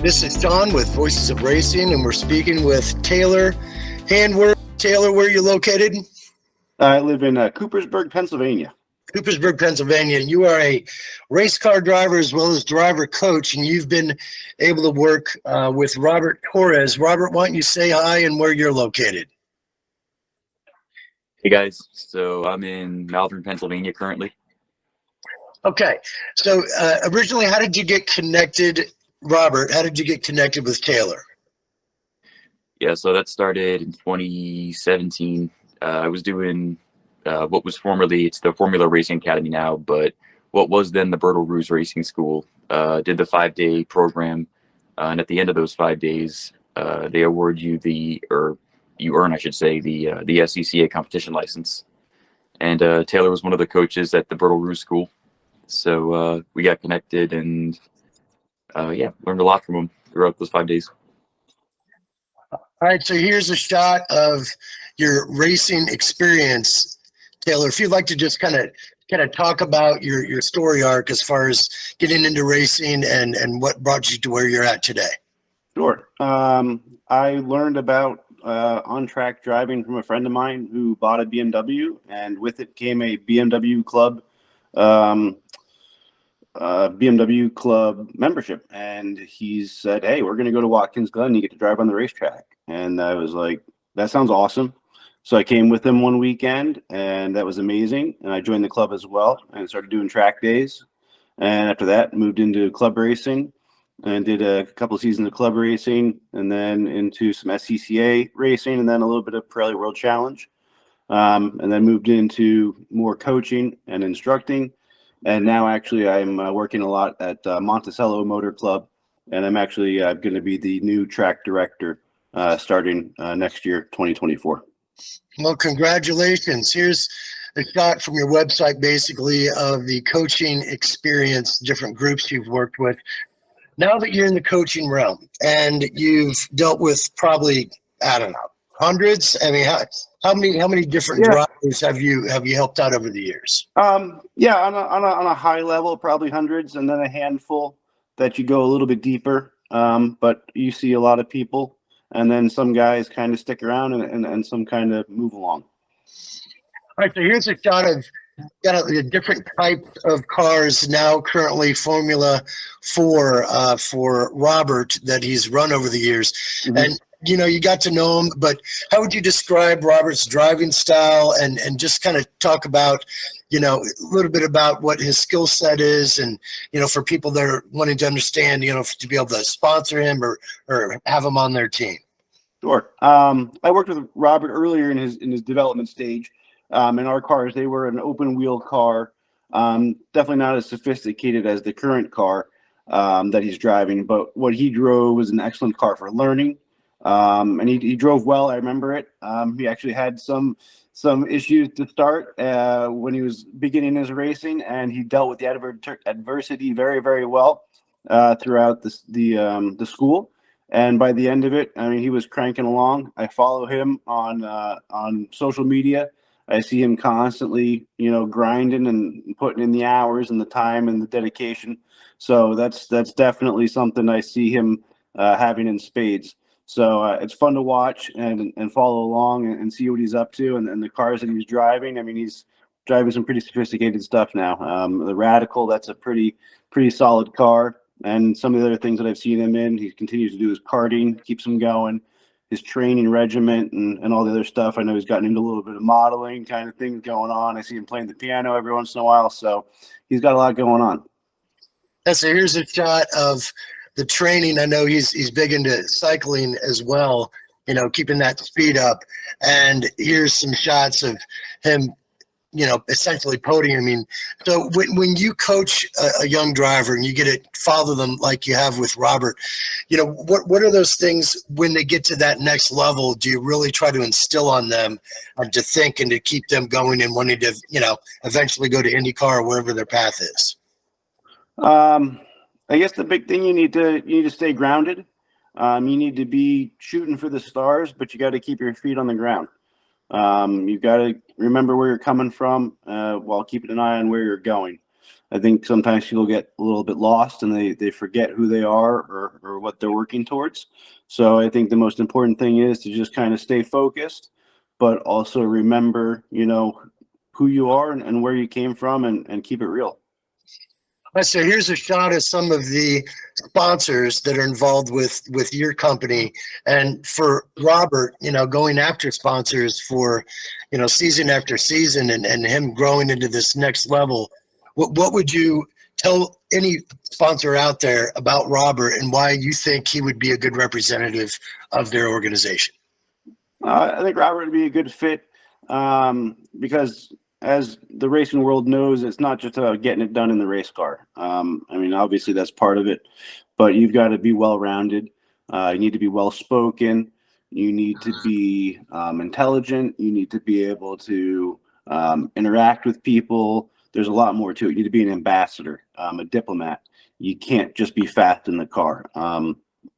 This is Sean with Voices of Racing, and we're speaking with Taylor Handwerk. Taylor, where are you located? I live in Coopersburg, Pennsylvania. Coopersburg, Pennsylvania. You are a race car driver as well as driver coach, and you've been able to work with Robert Torres. Robert, why don't you say hi and where you're located? Hey guys, so I'm in Malvern, Pennsylvania currently. Okay, so originally, how did you get connected, Robert? How did you get connected with Taylor? Yeah, so that started in 2017. I was doing what was formerly, it's the Formula Racing Academy now, but what was then the Bertle Roos Racing School. Did the 5-day program, and at the end of those 5 days, they award you you earn, I should say, the SCCA competition license. And Taylor was one of the coaches at the Bertle Roos School. So we got connected and learned a lot from him throughout those 5 days. All right, so here's a shot of your racing experience, Taylor. If you'd like to just kind of talk about your story arc as far as getting into racing and what brought you to where you're at today. Sure. I learned about on-track driving from a friend of mine who bought a BMW, and with it came a BMW club membership. And he said, "Hey, we're going to go to Watkins Glen. You get to drive on the racetrack." And I was like, "That sounds awesome." So I came with him one weekend, and that was amazing. And I joined the club as well and started doing track days. And after that, moved into club racing and did a couple of seasons of club racing, and then into some SCCA racing, and then a little bit of Pirelli World Challenge. And then moved into more coaching and instructing. And now actually I'm working a lot at Monticello Motor Club, and I'm actually going to be the new track director starting next year, 2024. Well, congratulations. Here's a shot from your website, basically, of the coaching experience, different groups you've worked with. Now that you're in the coaching realm and you've dealt with probably, I don't know, hundreds. I mean, how many different drivers have you helped out over the years? On a high level, probably hundreds, and then a handful that you go a little bit deeper. But you see a lot of people, and then some guys kind of stick around and some kind of move along. All right, so here's a shot of a different type of cars now currently Formula 4 for Robert that he's run over the years. Mm-hmm. And, you got to know him, but how would you describe Robert's driving style and just kind of talk about, a little bit about what his skill set is and, for people that are wanting to understand, to be able to sponsor him or have him on their team? Sure. I worked with Robert earlier in his development stage. In our cars, they were an open wheel car, definitely not as sophisticated as the current car that he's driving, but what he drove was an excellent car for learning. And he drove well. I remember it. He actually had some issues to start when he was beginning his racing, and he dealt with the adversity very, very well throughout the school. And by the end of it, I mean, he was cranking along. I follow him on social media. I see him constantly, grinding and putting in the hours and the time and the dedication. So that's definitely something I see him having in spades. So it's fun to watch and follow along and see what he's up to and the cars that he's driving. I mean, he's driving some pretty sophisticated stuff now. The Radical, that's a pretty solid car. And some of the other things that I've seen him in, he continues to do his karting, keeps him going, his training regiment and all the other stuff. I know he's gotten into a little bit of modeling kind of things going on. I see him playing the piano every once in a while. So he's got a lot going on. So here's a shot of the training. I know he's big into cycling as well, keeping that speed up. And here's some shots of him, essentially podiuming. So when you coach a young driver and you get to follow them like you have with Robert, what are those things when they get to that next level? Do you really try to instill on them to think and to keep them going and wanting to, eventually go to IndyCar or wherever their path is? I guess the big thing you need to stay grounded. You need to be shooting for the stars, but you got to keep your feet on the ground. You've got to remember where you're coming from while keeping an eye on where you're going. I think sometimes people get a little bit lost and they forget who they are or what they're working towards. So I think the most important thing is to just kind of stay focused, but also remember, who you are and where you came from and keep it real. All right, so here's a shot of some of the sponsors that are involved with your company. And for Robert, going after sponsors for, season after season and him growing into this next level, what would you tell any sponsor out there about Robert and why you think he would be a good representative of their organization? I think Robert would be a good fit because as the racing world knows, it's not just about getting it done in the race car. Obviously that's part of it, but you've got to be well-rounded. You need to be well-spoken. You need to be intelligent. You need to be able to interact with people. There's a lot more to it. You need to be an ambassador, a diplomat. You can't just be fast in the car.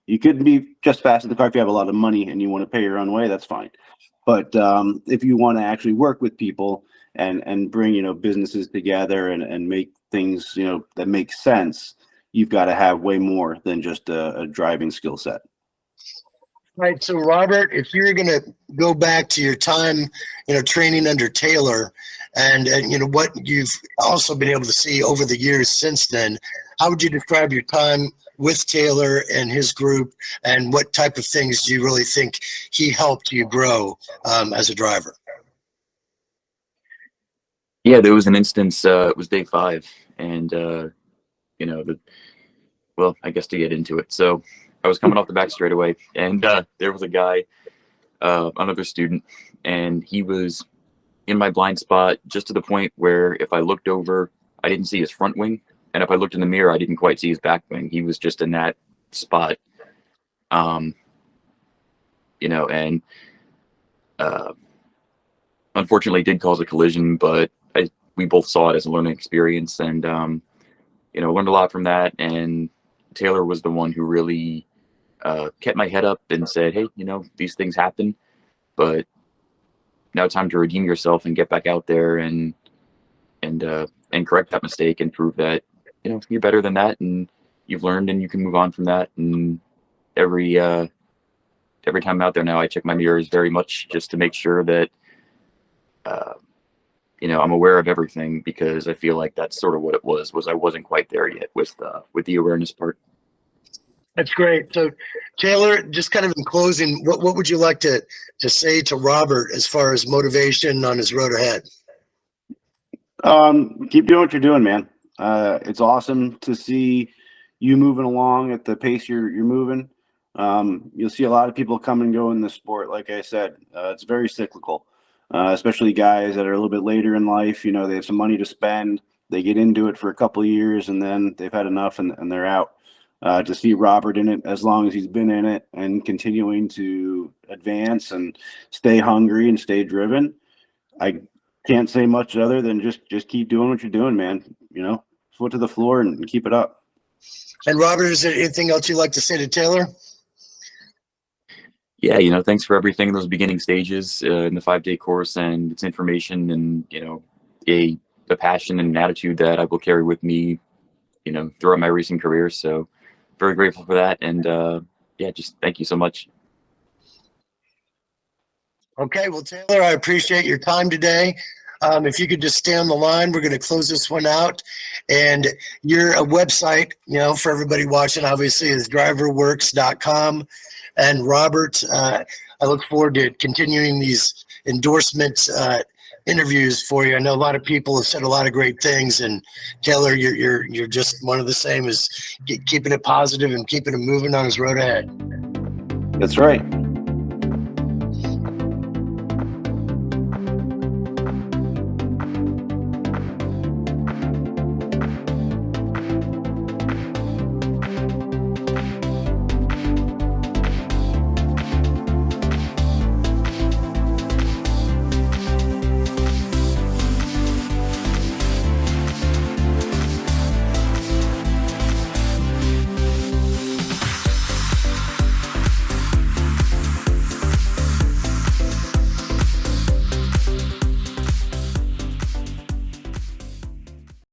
You could be just fast in the car if you have a lot of money and you want to pay your own way, that's fine. But if you want to actually work with people and bring, businesses together and make things, that make sense, you've got to have way more than just a driving skill set. Right. So, Robert, if you're going to go back to your time, training under Taylor and what you've also been able to see over the years since then, how would you describe your time with Taylor and his group, and what type of things do you really think he helped you grow as a driver? Yeah, there was an instance, it was day 5, and, I guess to get into it. So I was coming off the back straightaway, and there was a guy, another student, and he was in my blind spot just to the point where if I looked over, I didn't see his front wing. And if I looked in the mirror, I didn't quite see his back wing. He was just in that spot, and unfortunately did cause a collision, but we both saw it as a learning experience and, learned a lot from that. And Taylor was the one who really kept my head up and said, hey, these things happen, but now it's time to redeem yourself and get back out there and correct that mistake and prove that, you're better than that and you've learned and you can move on from that. And every time I'm out there now, I check my mirrors very much just to make sure that, I'm aware of everything, because I feel like that's sort of what it was I wasn't quite there yet with the awareness part. That's great. So, Taylor, just kind of in closing, what would you like to say to Robert as far as motivation on his road ahead? Keep doing what you're doing, man. It's awesome to see you moving along at the pace you're moving. You'll see a lot of people come and go in this sport. Like I said, it's very cyclical, especially guys that are a little bit later in life. They have some money to spend. They get into it for a couple of years and then they've had enough and they're out. To see Robert in it as long as he's been in it and continuing to advance and stay hungry and stay driven, I can't say much other than just keep doing what you're doing, man. Foot to the floor and keep it up. And Robert, is there anything else you'd like to say to Taylor? Yeah, thanks for everything in those beginning stages in the 5-day course, and its information and, a passion and an attitude that I will carry with me, throughout my racing career. So very grateful for that. And just thank you so much. Okay, well, Taylor, I appreciate your time today. If you could just stay on the line, we're going to close this one out. And your website, for everybody watching, obviously, is driverworks.com. And Robert, I look forward to continuing these endorsement interviews for you. I know a lot of people have said a lot of great things, and Taylor, you're just one of the same as keeping it positive and keeping it moving on his road ahead. That's right.